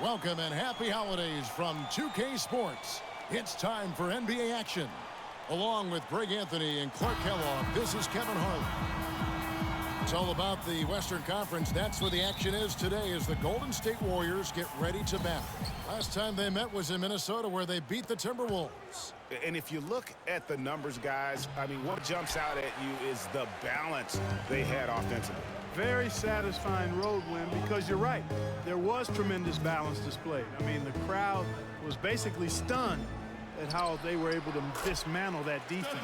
Welcome and happy holidays from 2K Sports. It's time for NBA action. Along with Greg Anthony and Clark Kellogg, this is Kevin Harlan. It's all about the Western Conference. That's where the action is today as the Golden State Warriors get ready to battle. Last time they met was in Minnesota where they beat the Timberwolves. And if you look at the numbers, guys, I mean, what jumps out at you is the balance they had offensively. Very satisfying road win because you're right. There was tremendous balance displayed. I mean, the crowd was basically stunned at how they were able to dismantle that defense.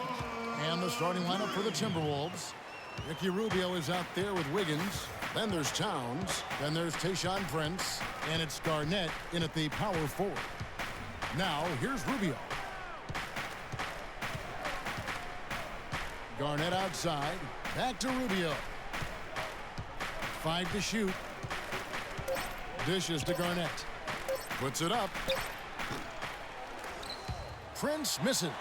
And the starting lineup for the Timberwolves. Ricky Rubio is out there with Wiggins. Then there's Towns. Then there's Tayshaun Prince. And it's Garnett in at the power forward. Now, here's Rubio. Garnett outside. Back to Rubio. 5 to shoot. Dishes to Garnett. Puts it up. Prince misses.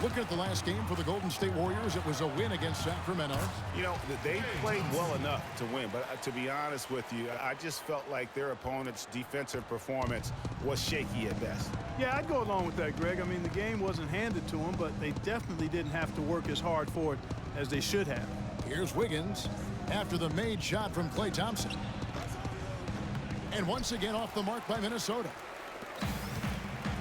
Looking at the last game for the Golden State Warriors, it was a win against Sacramento. You know, they played well enough to win, but to be honest with you, I just felt like their opponent's defensive performance was shaky at best. Yeah, I'd go along with that, Greg. I mean, the game wasn't handed to them, but they definitely didn't have to work as hard for it as they should have. Here's Wiggins after the made shot from Klay Thompson. And once again off the mark by Minnesota.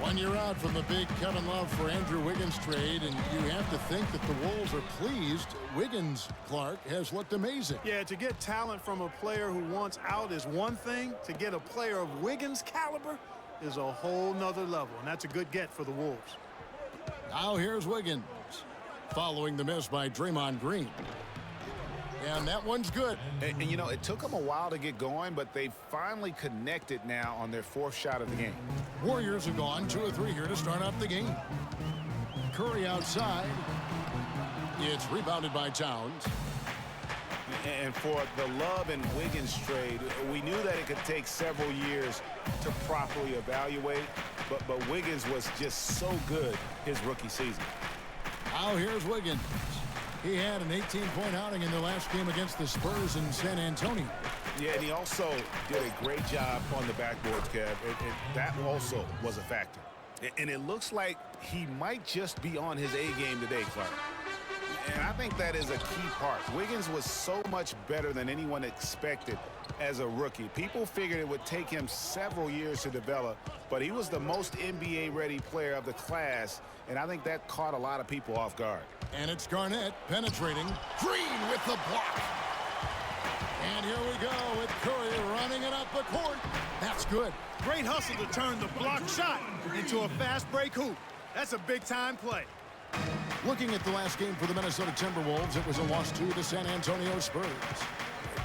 1 year out from the big Kevin Love for Andrew Wiggins trade, and you have to think that the Wolves are pleased. Wiggins, Clark, has looked amazing. Yeah, to get talent from a player who wants out is one thing. To get a player of Wiggins' caliber is a whole nother level, and that's a good get for the Wolves. Now here's Wiggins, following the miss by Draymond Green. And that one's good. And, you know, it took them a while to get going, but they finally connected now on their fourth shot of the game. Warriors have gone 2 of 3 here to start off the game. Curry outside. It's rebounded by Towns. And for the Love and Wiggins trade, we knew that it could take several years to properly evaluate, but Wiggins was just so good his rookie season. Now here's Wiggins. He had an 18-point outing in the last game against the Spurs in San Antonio. Yeah, and he also did a great job on the backboards, Kev. And that also was a factor. And it looks like he might just be on his A game today, Clark. And I think that is a key part. Wiggins was so much better than anyone expected as a rookie. People figured it would take him several years to develop, but he was the most NBA-ready player of the class, and I think that caught a lot of people off guard. And it's Garnett penetrating. Green with the block. And here we go with Curry running it up the court. That's good. Great hustle to turn the block shot into a fast break hoop. That's a big-time play. Looking at the last game for the Minnesota Timberwolves, it was a loss to the San Antonio Spurs.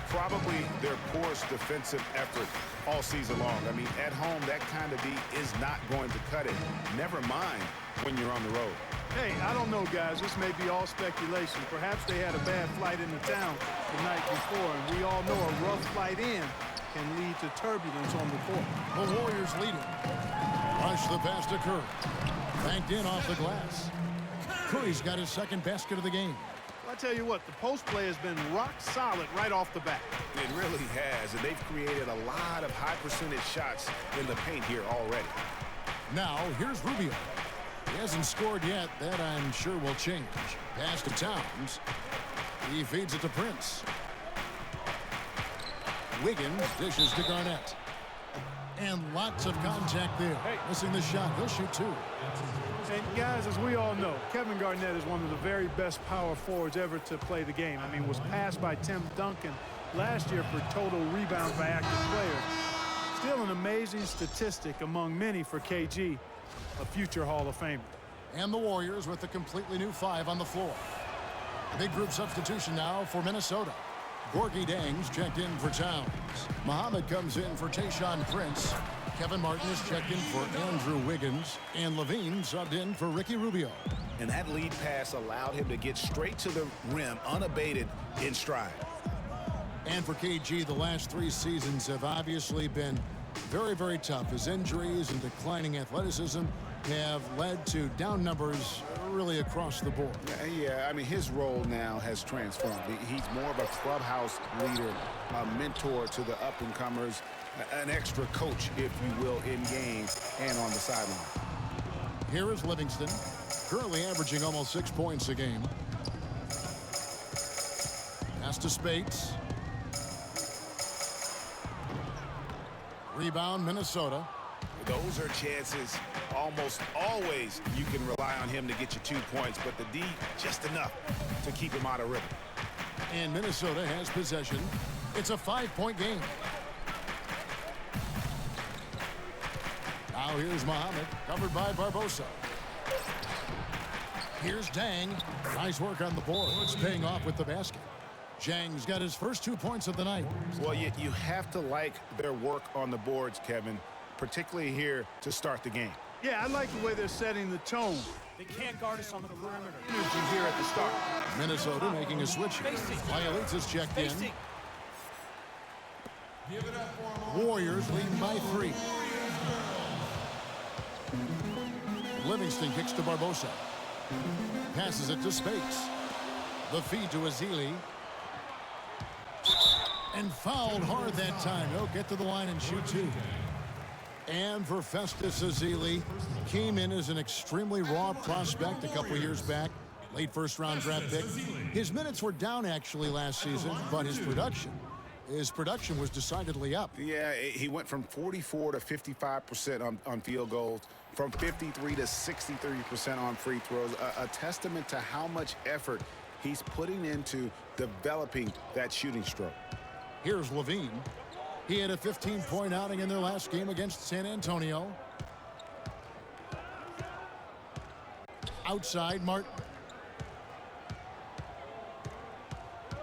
Probably their poorest defensive effort all season long. I mean, at home, that kind of beat is not going to cut it. Never mind when you're on the road. Hey, I don't know, guys. This may be all speculation. Perhaps they had a bad flight into town the night before, and we all know a rough flight in can lead to turbulence on the court. The Warriors leading. Rush the pass to Curry. Banked in off the glass. Curry's got his second basket of the game. Well, I tell you what, the post play has been rock solid right off the bat. It really has, and they've created a lot of high percentage shots in the paint here already. Now, here's Rubio. He hasn't scored yet. That, I'm sure, will change. Pass to Towns. He feeds it to Prince. Wiggins dishes to Garnett. And lots of contact there. Missing the shot. He'll shoot 2. And guys, as we all know, Kevin Garnett is one of the very best power forwards ever to play the game. I mean, was passed by Tim Duncan last year for total rebounds by active players. Still an amazing statistic among many for KG, a future Hall of Famer. And the Warriors with a completely new 5 on the floor. Big group substitution now for Minnesota. Gorgie Dangs checked in for Towns. Muhammad comes in for Tayshaun Prince. Kevin Martin is checked in for Andrew Wiggins. And Levine subbed in for Ricky Rubio. And that lead pass allowed him to get straight to the rim unabated in stride. And for KG, the last 3 seasons have obviously been very, very tough. His injuries and declining athleticism have led to down numbers really across the board. Yeah, I mean, his role now has transformed. He's more of a clubhouse leader, a mentor to the up-and-comers, an extra coach, if you will, in game and on the sideline. Here is Livingston, currently averaging almost 6 points a game. Pass to Spates. Rebound, Minnesota. Those are chances almost always you can rely on him to get you 2 points, but the D just enough to keep him out of rhythm. And Minnesota has possession. It's a 5-point game. Now here's Muhammad, covered by Barbosa. Here's Dang. Nice work on the board. It's paying off with the basket. Zhang's got his first 2 points of the night. Well, you have to like their work on the boards, Kevin, particularly here to start the game. Yeah, I like the way they're setting the tone. They can't guard us on the perimeter. Energy here at the start. Minnesota making a switch. Violates is checked in. Warriors leading by 3. Livingston kicks to Barbosa. Passes it to Spates. The feed to Azili. And fouled hard that time. He'll get to the line and shoot 2. And for Festus Azili, came in as an extremely raw prospect a couple years back. Late first-round draft pick. His minutes were down actually last season, but his production was decidedly up. Yeah, he went from 44 to 55% on field goals, from 53 to 63% on free throws. A testament to how much effort he's putting into developing that shooting stroke. Here's Levine. He had a 15-point outing in their last game against San Antonio. Outside, Martin.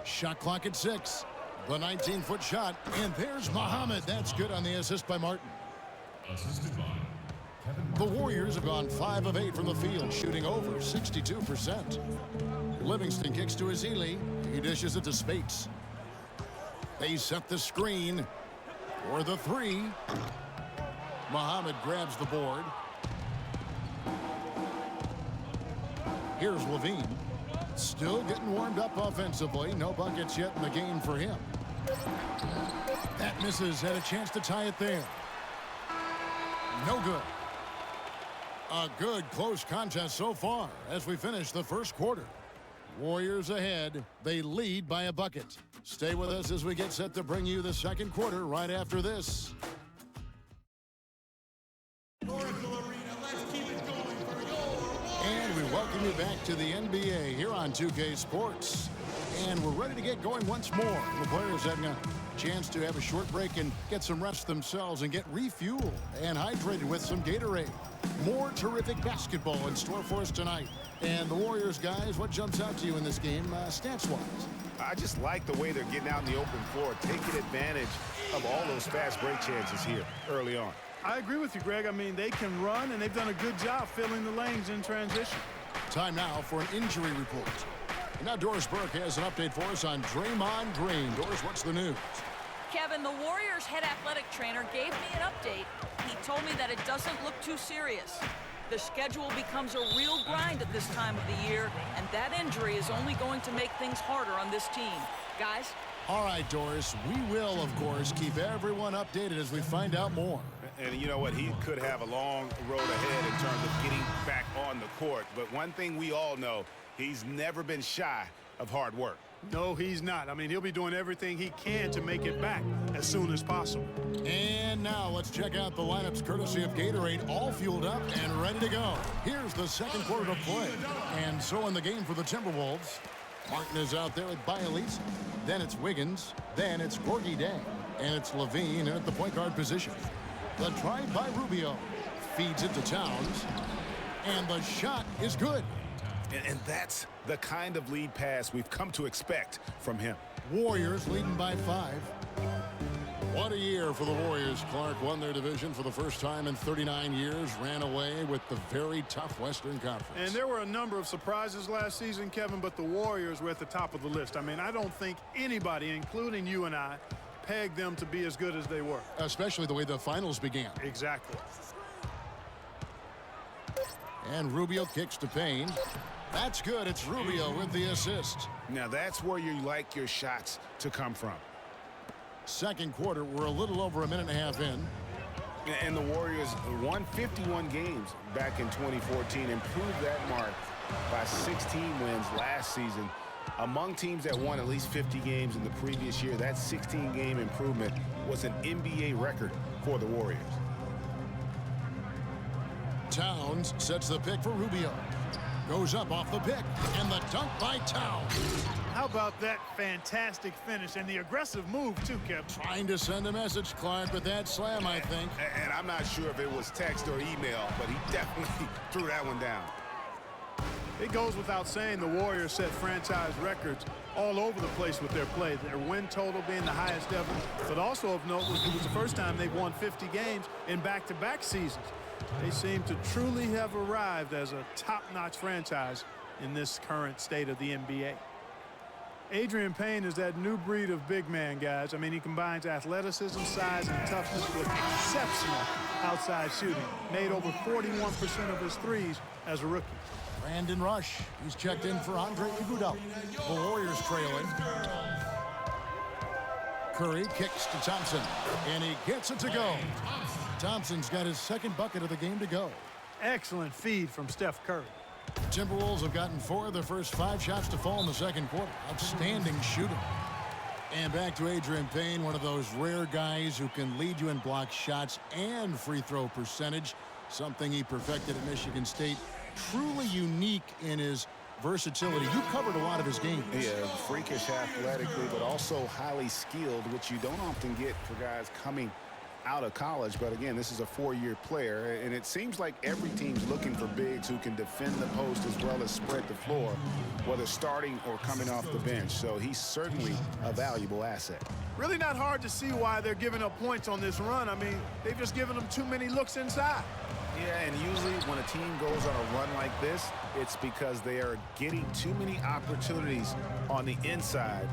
Shot clock at 6. The 19-foot shot, and there's Muhammad. That's good on the assist by Martin. The Warriors have gone 5 of 8 from the field, shooting over 62%. Livingston kicks to Azili. He dishes it to Spates. They set the screen for the 3. Muhammad grabs the board. Here's Levine. Still getting warmed up offensively. No buckets yet in the game for him. That misses. Had a chance to tie it there. No good. A good close contest so far as we finish the first quarter. Warriors ahead. They lead by a bucket. Stay with us as we get set to bring you the second quarter right after this. And we welcome you back to the NBA here on 2K Sports. And we're ready to get going once more. The players having a chance to have a short break and get some rest themselves and get refueled and hydrated with some Gatorade. More terrific basketball in store for us tonight. And the Warriors, guys, what jumps out to you in this game stats-wise? I just like the way they're getting out in the open floor, taking advantage of all those fast break chances here early on. I agree with you, Greg. I mean, they can run, and they've done a good job filling the lanes in transition. Time now for an injury report. And now Doris Burke has an update for us on Draymond Green. Doris, what's the news? Kevin, the Warriors' head athletic trainer gave me an update. He told me that it doesn't look too serious. The schedule becomes a real grind at this time of the year, and that injury is only going to make things harder on this team. Guys? All right, Doris. We will, of course, keep everyone updated as we find out more. And you know what? He could have a long road ahead in terms of getting back on the court. But one thing we all know, he's never been shy of hard work. No, he's not. I mean, he'll be doing everything he can to make it back as soon as possible. And now let's check out the lineups courtesy of Gatorade, all fueled up and ready to go. Here's the second quarter to play. And so in the game for the Timberwolves, Martin is out there with Bialise. Then it's Wiggins. Then it's Gorgie Dang. And it's Levine at the point guard position. The drive by Rubio feeds it to Towns. And the shot is good. And that's the kind of lead pass we've come to expect from him. Warriors leading by 5. What a year for the Warriors. Clark won their division for the first time in 39 years, ran away with the very tough Western Conference. And there were a number of surprises last season, Kevin, but the Warriors were at the top of the list. I mean, I don't think anybody, including you and I, pegged them to be as good as they were. Especially the way the finals began. Exactly. And Rubio kicks to Payne. That's good. It's Rubio with the assist. Now that's where you like your shots to come from. Second quarter, we're a little over a minute and a half in. And the Warriors won 51 games back in 2014, improved that mark by 16 wins last season. Among teams that won at least 50 games in the previous year, that 16-game improvement was an NBA record for the Warriors. Towns sets the pick for Rubio. Goes up off the pick, and the dunk by Towns. How about that fantastic finish and the aggressive move, too, Kevin? Trying to send a message, Clark, with that slam, I think. And I'm not sure if it was text or email, but he definitely threw that one down. It goes without saying the Warriors set franchise records all over the place with their play. Their win total being the highest ever, but also of note, it was the first time they've won 50 games in back-to-back seasons. They seem to truly have arrived as a top-notch franchise in this current state of the NBA. Adrian Payne is that new breed of big man, guys. I mean, he combines athleticism, size, and toughness with exceptional outside shooting. Made over 41% of his threes as a rookie. Brandon Rush, he's checked in for Andre Iguodala. The Warriors trailing. Curry kicks to Thompson, and he gets it to go. Thompson's got his second bucket of the game to go. Excellent feed from Steph Curry. Timberwolves have gotten 4 of their first 5 shots to fall in the second quarter. Outstanding shooting. And back to Adrian Payne, one of those rare guys who can lead you in block shots and free throw percentage, something he perfected at Michigan State. Truly unique in his versatility. You covered a lot of his games. Yeah, freakish athletically, but also highly skilled, which you don't often get for guys coming out of college. But again, this is a 4-year player, and it seems like every team's looking for bigs who can defend the post as well as spread the floor, whether starting or coming off the bench. So he's certainly a valuable asset. Really not hard to see why they're giving up points on this run. I mean, they've just given them too many looks inside. Yeah, and usually when a team goes on a run like this, it's because they are getting too many opportunities on the inside.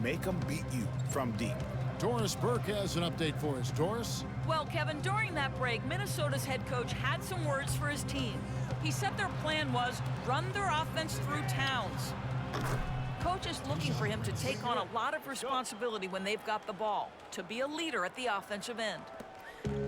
Make them beat you from deep. Doris Burke has an update for us. Doris? Well, Kevin, during that break, Minnesota's head coach had some words for his team. He said their plan was run their offense through Towns. Coach is looking for him to take on a lot of responsibility when they've got the ball, to be a leader at the offensive end.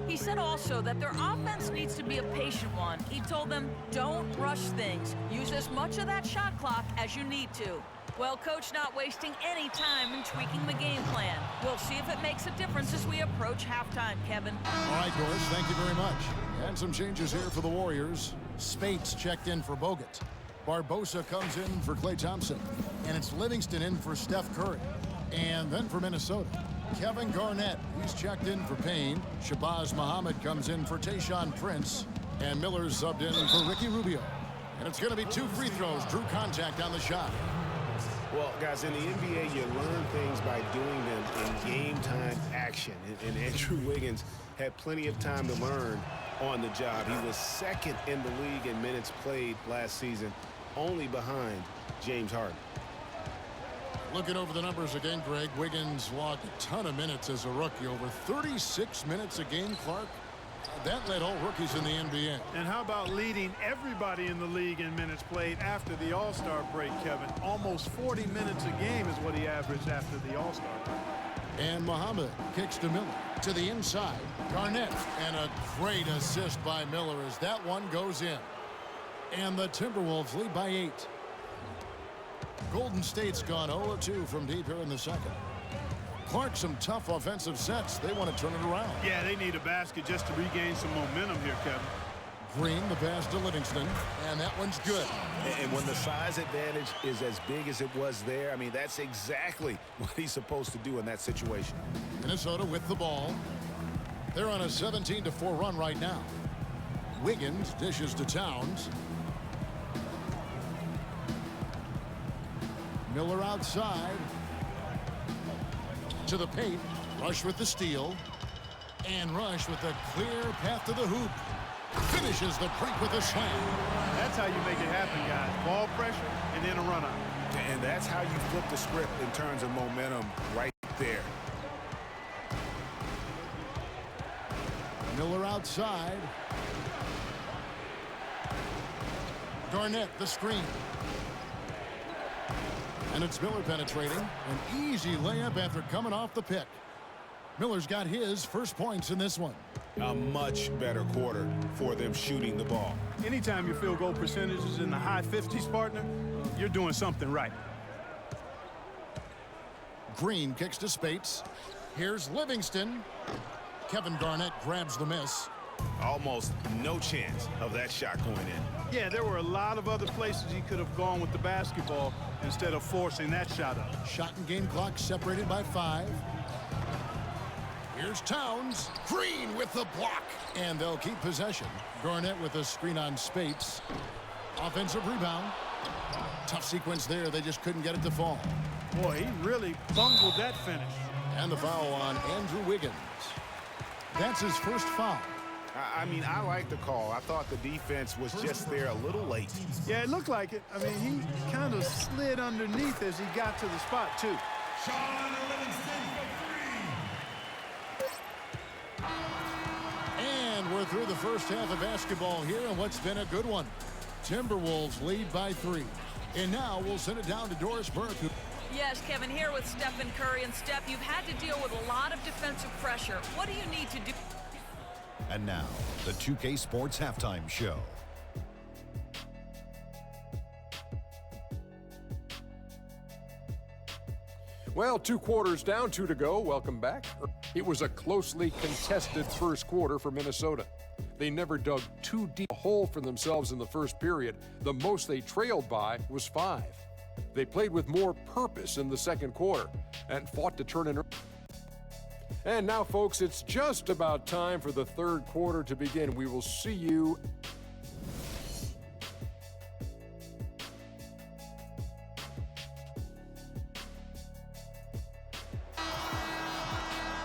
He said also that their offense needs to be a patient one. He told them, don't rush things. Use as much of that shot clock as you need to. Well, Coach not wasting any time in tweaking the game plan. We'll see if it makes a difference as we approach halftime, Kevin. All right, Doris, thank you very much. And some changes here for the Warriors. Spates checked in for Bogut. Barbosa comes in for Klay Thompson. And it's Livingston in for Steph Curry. And then for Minnesota, Kevin Garnett, he's checked in for Payne. Shabazz Muhammad comes in for Tayshaun Prince. And Miller's subbed in for Ricky Rubio. And it's going to be 2 free throws. Drew contact on the shot. Well, guys, in the NBA, you learn things by doing them in game-time action. And Andrew Wiggins had plenty of time to learn on the job. He was second in the league in minutes played last season, only behind James Harden. Looking over the numbers again, Greg, Wiggins logged a ton of minutes as a rookie, over 36 minutes a game, Clark. That led all rookies in the NBA. And how about leading everybody in the league in minutes played after the All-Star break, Kevin? Almost 40 minutes a game is what he averaged after the All-Star break. And Muhammad kicks to Miller to the inside. Garnett, and a great assist by Miller as that one goes in. And the Timberwolves lead by 8. Golden State's gone 0-2 from deep here in the second. Clark, some tough offensive sets. They want to turn it around. Yeah, they need a basket just to regain some momentum here, Kevin. Green, the pass to Livingston, and that one's good. And when the size advantage is as big as it was there, I mean, that's exactly what he's supposed to do in that situation. Minnesota with the ball. They're on a 17-4 run right now. Wiggins dishes to Towns. Miller outside. To the paint. Rush with the steal. And Rush with a clear path to the hoop. Finishes the break with a slam. That's how you make it happen, guys. Ball pressure and then a run out. And that's how you flip the script in terms of momentum right there. Miller outside. Garnett the screen. And it's Miller penetrating. An easy layup after coming off the pick. Miller's got his first points in this one. A much better quarter for them shooting the ball. Anytime your field goal percentage is in the high 50s, partner, you're doing something right. Green kicks to Spates. Here's Livingston. Kevin Garnett grabs the miss. Almost no chance of that shot going in. Yeah, there were a lot of other places he could have gone with the basketball instead of forcing that shot up. Shot and game clock separated by 5. Here's Towns. Green with the block. And they'll keep possession. Garnett with a screen on Spates. Offensive rebound. Tough sequence there. They just couldn't get it to fall. Boy, he really bungled that finish. And the foul on Andrew Wiggins. That's his first foul. I mean, I like the call. I thought the defense was just there a little late. Yeah, it looked like it. I mean, he kind of slid underneath as he got to the spot, too. And we're through the first half of basketball here, and what's been a good one. Timberwolves lead by 3. And now we'll send it down to Doris Burke. Yes, Kevin, here with Stephen Curry. And Steph, you've had to deal with a lot of defensive pressure. What do you need to do? And now, the 2K Sports Halftime Show. Well, 2 quarters down, 2 to go. Welcome back. It was a closely contested first quarter for Minnesota. They never dug too deep a hole for themselves in the first period. The most they trailed by was 5. They played with more purpose in the second quarter and fought to turn it around. And now, folks, it's just about time for the third quarter to begin. We will see you.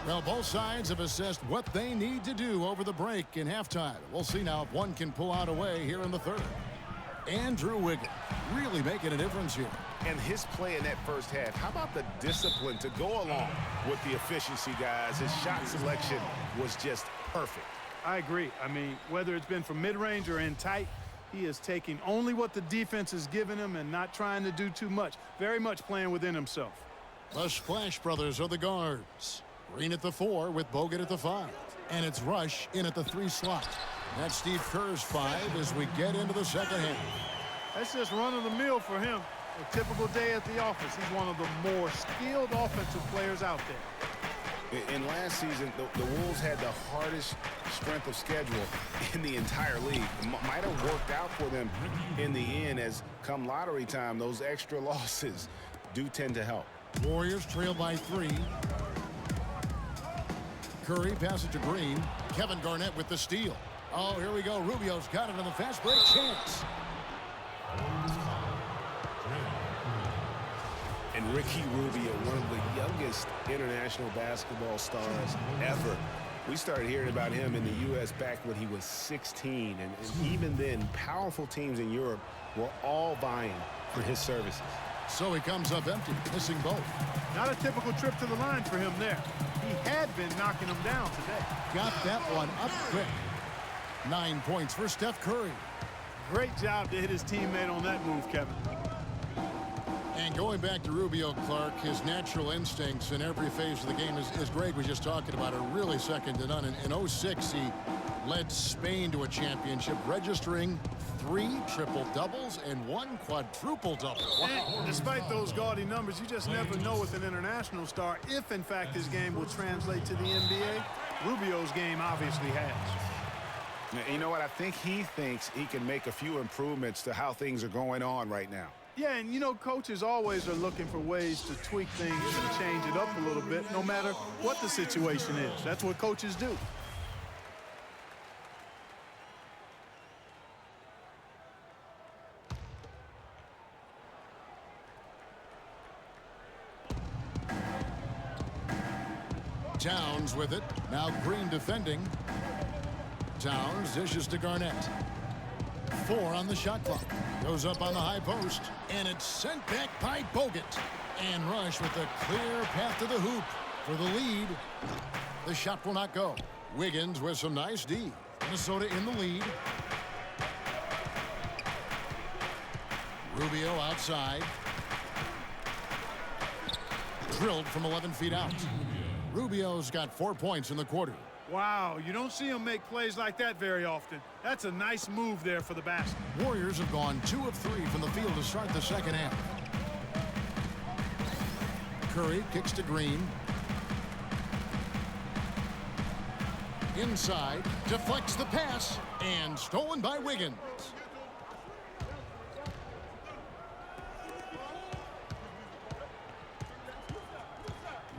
Well, both sides have assessed what they need to do over the break in halftime. We'll see now if one can pull out a way here in the third. Andrew Wiggins really making a difference here. And his play in that first half, how about the discipline to go along with the efficiency, guys? His shot selection was just perfect. I agree. I mean, whether it's been from mid-range or in tight, he is taking only what the defense is giving him and not trying to do too much. Very much playing within himself. The Splash Brothers are the guards. Green at the 4 with Bogut at the 5. And it's Rush in at the 3 slot. That's Steve Kerr's 5 as we get into the second half. That's just run-of-the-mill for him. A typical day at the office. He's one of the more skilled offensive players out there. In last season, the Wolves had the hardest strength of schedule in the entire league. Might have worked out for them in the end, as come lottery time, those extra losses do tend to help. Warriors trail by 3. Curry passes to Green. Kevin Garnett with the steal. Oh, here we go. Rubio's got it on the fast break chance. And Ricky Rubio, one of the youngest international basketball stars ever. We started hearing about him in the U.S. back when he was 16. And even then, powerful teams in Europe were all vying for his services. So he comes up empty, missing both. Not a typical trip to the line for him there. He had been knocking them down today. Got that one up quick. 9 points for Steph Curry. Great job to hit his teammate on that move, Kevin. And going back to Rubio, Clark, his natural instincts in every phase of the game, as Greg was just talking about, are really second to none. In 06, he led Spain to a championship, registering 3 triple-doubles and 1 quadruple-double. Wow. Despite those gaudy numbers, you just never know with an international star if, in fact, his game will translate to the NBA. Rubio's game obviously has. You know what? I think he thinks he can make a few improvements to how things are going on right now. Yeah, and you know, coaches always are looking for ways to tweak things and change it up a little bit, no matter what the situation is. That's what coaches do. Towns with it. Now Green defending. Towns dishes to Garnett. 4 on the shot clock. Goes up on the high post. And it's sent back by Bogut. And Rush with a clear path to the hoop for the lead. The shot will not go. Wiggins with some nice D. Minnesota in the lead. Rubio outside. Drilled from 11 feet out. Rubio's got 4 points in the quarter. Wow, you don't see him make plays like that very often. That's a nice move there for the basket. Warriors have gone 2 of 3 from the field to start the second half. Curry kicks to Green. Inside, deflects the pass, and stolen by Wiggins.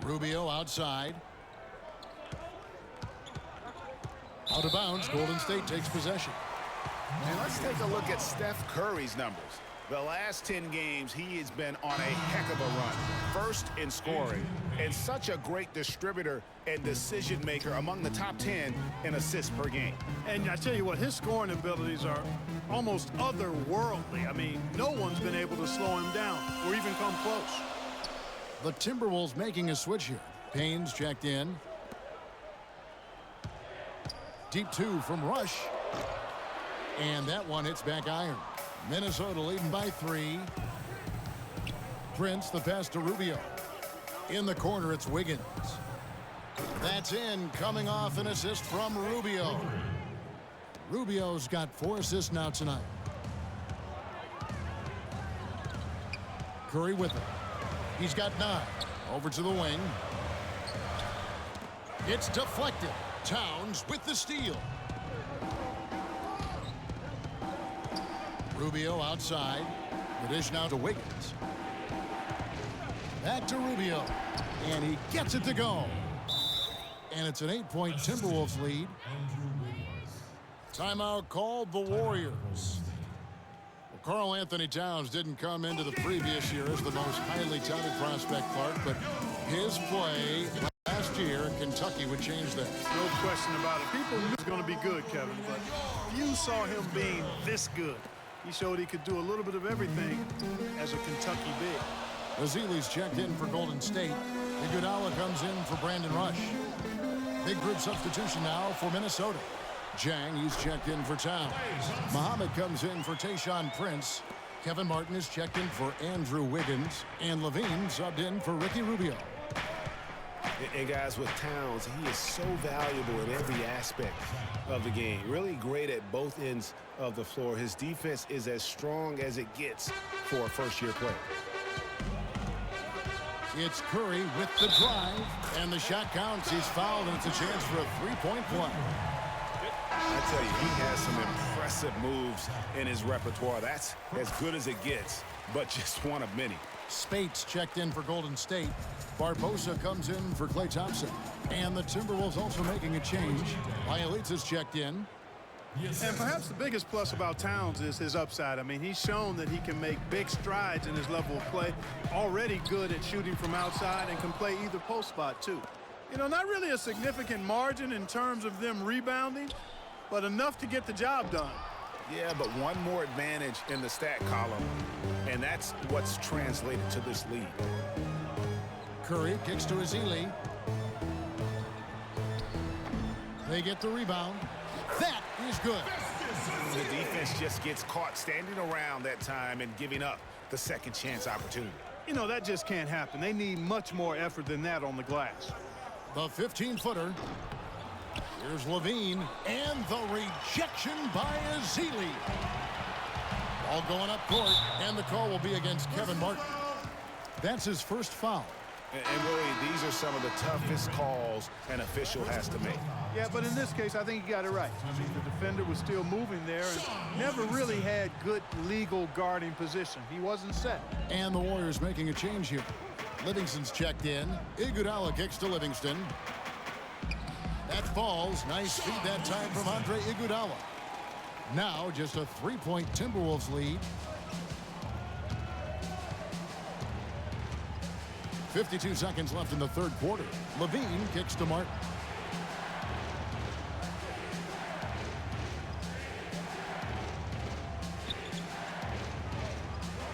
Rubio outside. Out of bounds, Golden State takes possession. And let's take a look at Steph Curry's numbers. The last 10 games, he has been on a heck of a run. First in scoring, and such a great distributor and decision maker, among the top 10 in assists per game. And I tell you what, his scoring abilities are almost otherworldly. I mean, no one's been able to slow him down or even come close. The Timberwolves making a switch here. Payne's checked in. Deep 2 from Rush. And that one hits back iron. Minnesota leading by 3. Prince, the pass to Rubio. In the corner, it's Wiggins. That's in, coming off an assist from Rubio. Rubio's got 4 assists now tonight. Curry with it. He's got 9. Over to the wing. It's deflected. Towns with the steal. Rubio outside. The dish now to Wiggins. Back to Rubio. And he gets it to go. And it's an 8-point Timberwolves lead. Timeout called the Warriors. Well, Karl Anthony Towns didn't come into the previous year as the most highly touted prospect, Clark, but his play last year in Kentucky would change that. No question about it. People knew he was going to be good, Kevin, but few saw him being this good. He showed he could do a little bit of everything as a Kentucky big. Ezeli's checked in for Golden State. Iguodala comes in for Brandon Rush. Big group substitution now for Minnesota. Jang, he's checked in for Towns. Muhammad comes in for Tayshaun Prince. Kevin Martin is checked in for Andrew Wiggins. And Levine subbed in for Ricky Rubio. And guys, with Towns, he is so valuable in every aspect of the game. Really great at both ends of the floor. His defense is as strong as it gets for a first-year player. It's Curry with the drive, and the shot counts. He's fouled, and it's a chance for a three-point play. I tell you, he has some impressive moves in his repertoire. That's as good as it gets, but just one of many. Spates checked in for Golden State. Barbosa comes in for Klay Thompson. And the Timberwolves also making a change. Bielitsa's checked in. And perhaps the biggest plus about Towns is his upside. I mean, he's shown that he can make big strides in his level of play. Already good at shooting from outside and can play either post spot, too. You know, not really a significant margin in terms of them rebounding, but enough to get the job done. Yeah, but one more advantage in the stat column, and that's what's translated to this lead. Curry kicks to Ezeli. They get the rebound. That is good. The defense just gets caught standing around that time and giving up the second chance opportunity. You know, that just can't happen. They need much more effort than that on the glass. The 15-footer. Here's Levine, and the rejection by Ezeli. Ball going up court, and the call will be against Kevin Martin. That's his first foul. And really, these are some of the toughest calls an official has to make. Yeah, but in this case, I think he got it right. I mean, the defender was still moving there and never really had good legal guarding position. He wasn't set. And the Warriors making a change here. Livingston's checked in. Iguodala kicks to Livingston. That falls. Nice feed that time from Andre Iguodala. Now just a three-point Timberwolves lead. 52 seconds left in the third quarter. Levine kicks to Martin.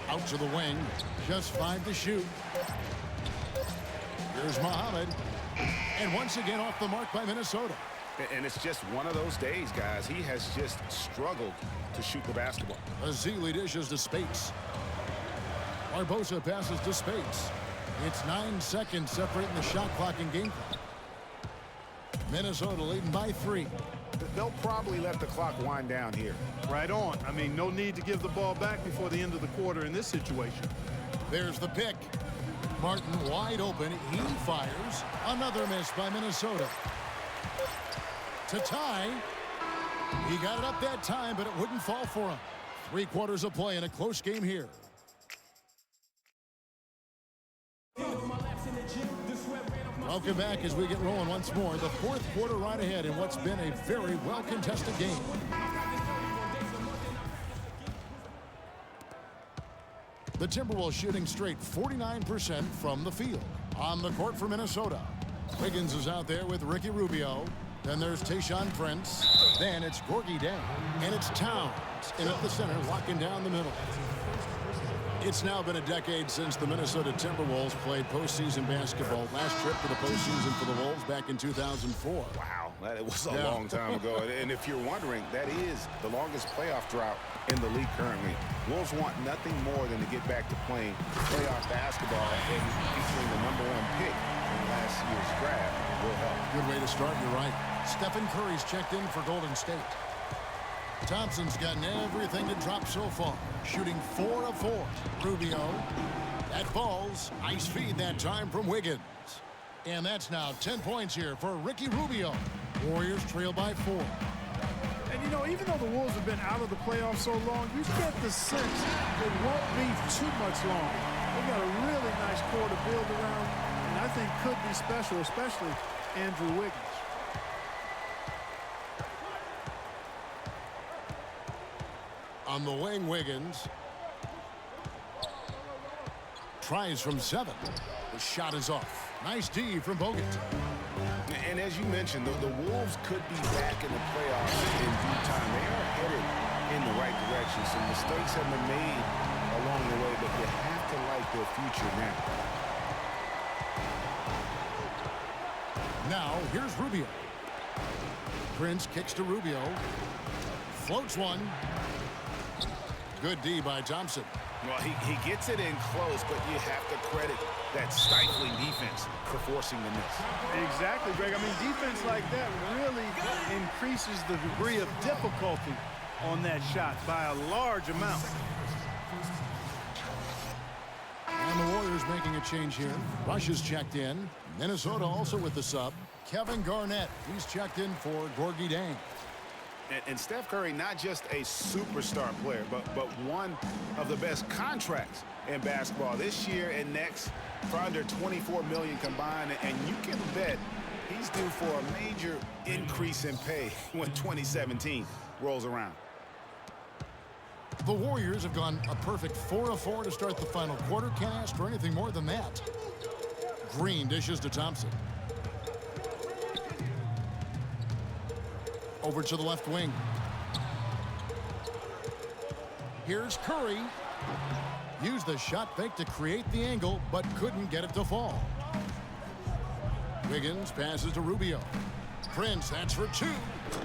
Out to the wing. Just 5 to shoot. Here's Muhammad. And once again off the mark by Minnesota. And it's just one of those days, guys. He has just struggled to shoot the basketball. Ezeli dishes to Spates. Barbosa passes to Spates. It's 9 seconds separating the shot clock and game clock. Minnesota leading by 3. They'll probably let the clock wind down here. Right on. I mean, no need to give the ball back before the end of the quarter in this situation. There's the pick. Martin wide open. He fires. Another miss by Minnesota. To tie. He got it up that time, but it wouldn't fall for him. 3 quarters of play in a close game here. Welcome back as we get rolling once more. The 4th quarter right ahead in what's been a very well-contested game. The Timberwolves shooting straight 49% from the field. On the court for Minnesota. Wiggins is out there with Ricky Rubio. Then there's Tayshaun Prince. Then it's Gorgie Dang. And it's Towns in at the center, locking down the middle. It's now been a decade since the Minnesota Timberwolves played postseason basketball. Last trip to the postseason for the Wolves back in 2004. Wow, that was a long time ago. And if you're wondering, that is the longest playoff drought in the league currently. Wolves want nothing more than to get back to playing playoff basketball, and featuring the #1 pick in last year's draft will help. Good way to start, you're right. Stephen Curry's checked in for Golden State. Thompson's gotten everything to drop so far, shooting 4 of 4. Rubio, that falls. Nice feed that time from Wiggins. And that's now 10 points here for Ricky Rubio. Warriors trail by 4. And, you know, even though the Wolves have been out of the playoffs so long, you get the sense it won't be too much longer. They've got a really nice core to build around, and I think could be special, especially Andrew Wiggins. On the wing, Wiggins tries from 7. The shot is off. Nice D from Bogut. And as you mentioned, the Wolves could be back in the playoffs in due time. They are headed in the right direction. Some mistakes have been made along the way, but you have to like their future now. Now, here's Rubio. Prince kicks to Rubio. Floats one. Good D by Thompson. Well, he gets it in close, but you have to credit that stifling defense for forcing the miss. Exactly, Greg. I mean, defense like that really increases the degree of difficulty on that shot by a large amount. And the Warriors making a change here. Rush is checked in. Minnesota also with the sub. Kevin Garnett, he's checked in for Gorgie Dang. And Steph Curry, not just a superstar player, but one of the best contracts in basketball this year and next for under $24 million combined. And you can bet he's due for a major increase in pay when 2017 rolls around. The Warriors have gone a perfect 4 of 4 to start the final quarter. Can't ask for anything more than that. Green dishes to Thompson. Over to the left wing. Here's Curry. Used the shot fake to create the angle, but couldn't get it to fall. Wiggins passes to Rubio. Prince, that's for 2.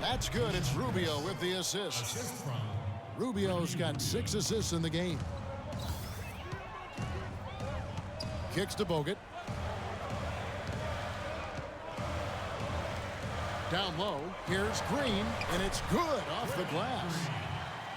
That's good. It's Rubio with the assist. Rubio's got 6 assists in the game. Kicks to Bogut. Down low, here's Green, and it's good off the glass.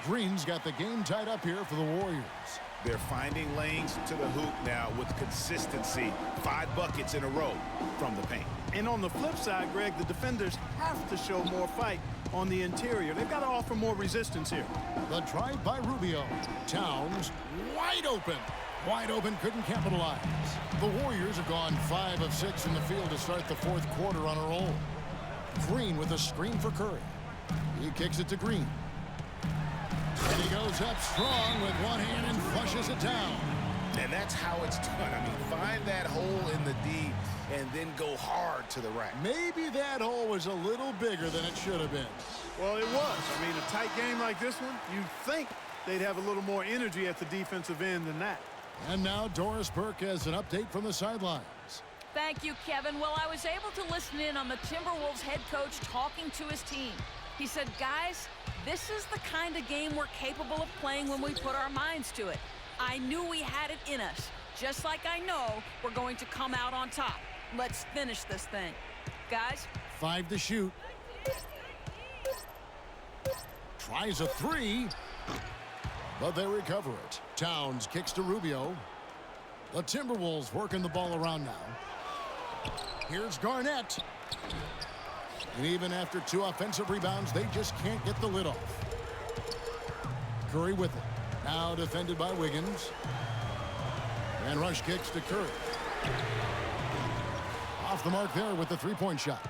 Green's got the game tied up here for the Warriors. They're finding lanes to the hoop now with consistency. 5 buckets in a row from the paint. And on the flip side, Greg, the defenders have to show more fight on the interior. They've got to offer more resistance here. The drive by Rubio. Towns wide open. Wide open, couldn't capitalize. The Warriors have gone 5 of 6 in the field to start the 4th quarter on a roll. Green with a screen for Curry. He kicks it to Green. And he goes up strong with one hand and flushes it down. And that's how it's done. I mean, find that hole in the D and then go hard to the rack. Maybe that hole was a little bigger than it should have been. Well, it was. I mean, a tight game like this one, you'd think they'd have a little more energy at the defensive end than that. And now Doris Burke has an update from the sidelines. Thank you, Kevin. Well, I was able to listen in on the Timberwolves head coach talking to his team. He said, guys, this is the kind of game we're capable of playing when we put our minds to it. I knew we had it in us, just like I know we're going to come out on top. Let's finish this thing. Guys, 5 to shoot. Tries a 3, but they recover it. Towns kicks to Rubio. The Timberwolves working the ball around now. Here's Garnett. And even after 2 offensive rebounds, they just can't get the lid off. Curry with it. Now defended by Wiggins. And rush kicks to Curry. Off the mark there with the three-point shot.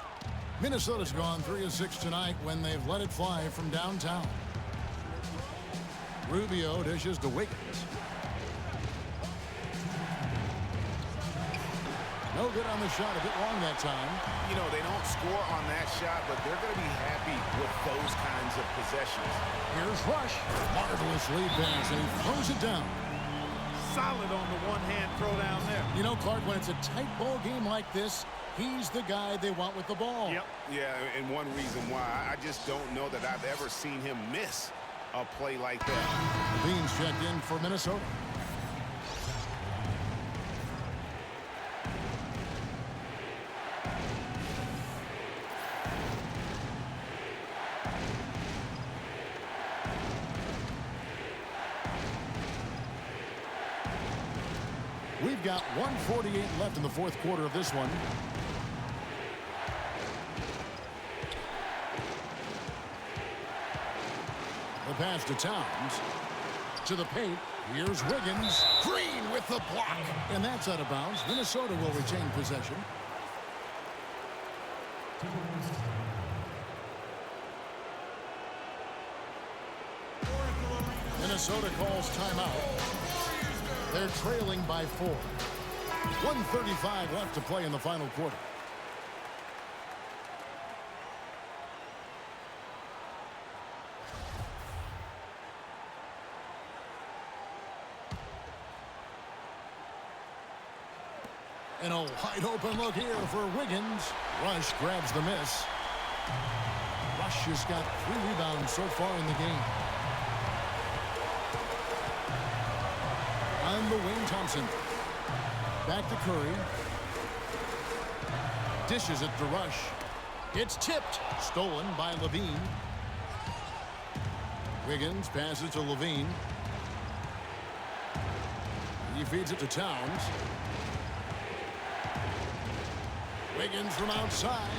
Minnesota's gone 3 of 6 tonight when they've let it fly from downtown. Rubio dishes to Wiggins. No good on the shot, a bit long that time. You know, they don't score on that shot, but they're going to be happy with those kinds of possessions. Here's Rush. Marvelous lead pass, and he throws it down. Solid on the one-hand throw down there. You know, Clark, when it's a tight ball game like this, he's the guy they want with the ball. Yep. Yeah, and one reason why, I just don't know that I've ever seen him miss a play like that. Beans checked in for Minnesota. We've got 1:48 left in the fourth quarter of this one. The pass to Towns. To the paint. Here's Wiggins. Green with the block. And that's out of bounds. Minnesota will retain possession. Minnesota calls timeout. They're trailing by 4. 1:35 left to play in the final quarter. And a wide open look here for Wiggins. Rush grabs the miss. Rush has got 3 rebounds so far in the game. On the wing, Thompson. Back to Curry. Dishes it to Rush. It's tipped. Stolen by Levine. Wiggins passes to Levine. He feeds it to Towns. Wiggins from outside.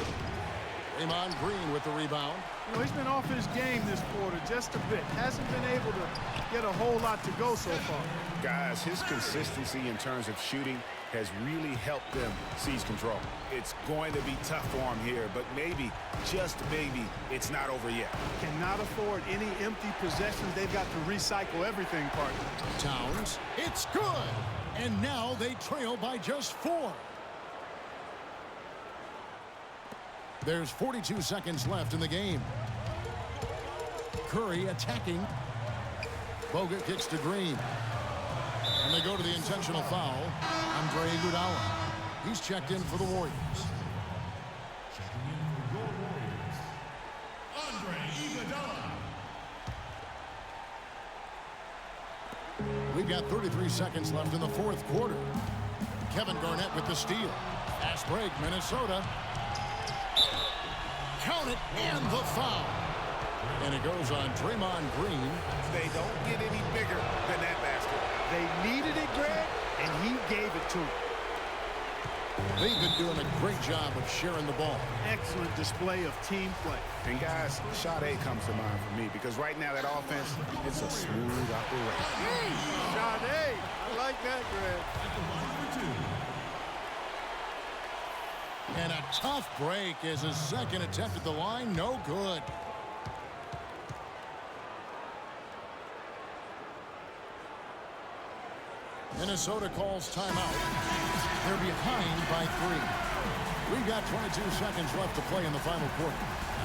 Draymond Green with the rebound. You know, he's been off his game this quarter just a bit. Hasn't been able to get a whole lot to go so far. Guys, his consistency in terms of shooting has really helped them seize control. It's going to be tough for him here, but maybe, just maybe, it's not over yet. Cannot afford any empty possessions. They've got to recycle everything, partner. Towns. It's good. And now they trail by just 4. There's 42 seconds left in the game. Curry attacking. Bogut kicks to Green. And they go to the intentional foul. Andre Iguodala. He's checked in for the Warriors. Checking in for your Warriors, Andre Iguodala. We've got 33 seconds left in the fourth quarter. Kevin Garnett with the steal. Fast break, Minnesota. Count it, and the foul. And it goes on Draymond Green. They don't get any bigger than that basket. They needed it, Greg, and he gave it to them. They've been doing a great job of sharing the ball. Excellent display of team play. And guys, shot A comes to mind for me because right now that offense, it's a smooth operation. Shot A. I like that, Greg. And a tough break as his second attempt at the line, no good. Minnesota calls timeout. They're behind by 3. We've got 22 seconds left to play in the final quarter.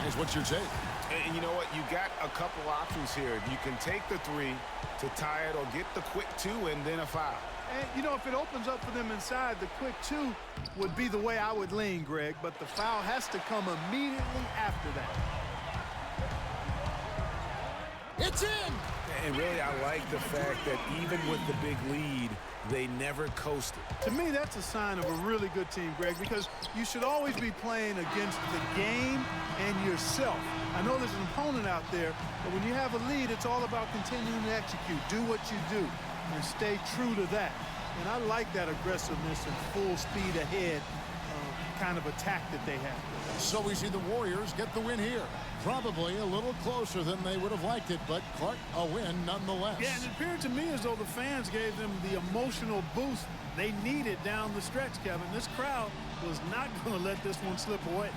Guys, what's your take? And you know what? You got a couple options here. You can take the 3 to tie it or get the quick 2 and then a foul. And, you know, if it opens up for them inside, the quick 2 would be the way I would lean, Greg. But the foul has to come immediately after that. It's in! And really, I like the fact that even with the big lead, they never coasted. To me, that's a sign of a really good team, Greg, because you should always be playing against the game and yourself. I know there's an opponent out there, but when you have a lead, it's all about continuing to execute. Do what you do and stay true to that. And I like that aggressiveness and full speed ahead kind of attack that they have. So we see the Warriors get the win here. Probably a little closer than they would have liked it, but Clark, a win nonetheless. Yeah, and it appeared to me as though the fans gave them the emotional boost they needed down the stretch, Kevin. This crowd was not going to let this one slip away.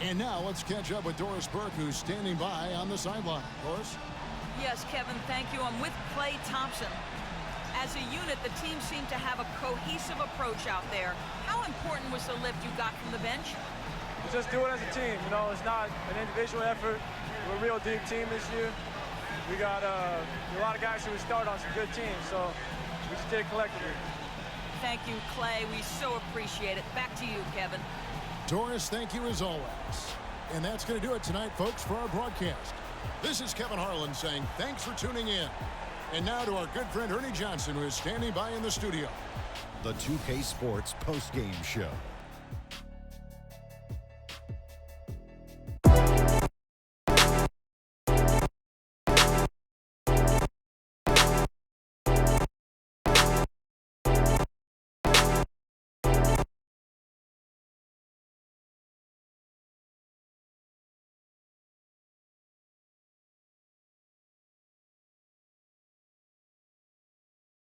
And now let's catch up with Doris Burke, who's standing by on the sideline. Doris? Yes, Kevin, thank you. I'm with Klay Thompson. As a unit, the team seemed to have a cohesive approach out there. How important was the lift you got from the bench? Just do it as a team. You know, it's not an individual effort. We're a real deep team this year. We got a lot of guys who would start on some good teams, so we just did it collectively. Thank you, Klay. We so appreciate it. Back to you, Kevin. Doris, thank you as always. And that's going to do it tonight, folks, for our broadcast. This is Kevin Harlan saying thanks for tuning in. And now to our good friend Ernie Johnson, who is standing by in the studio. The 2K Sports post-game show.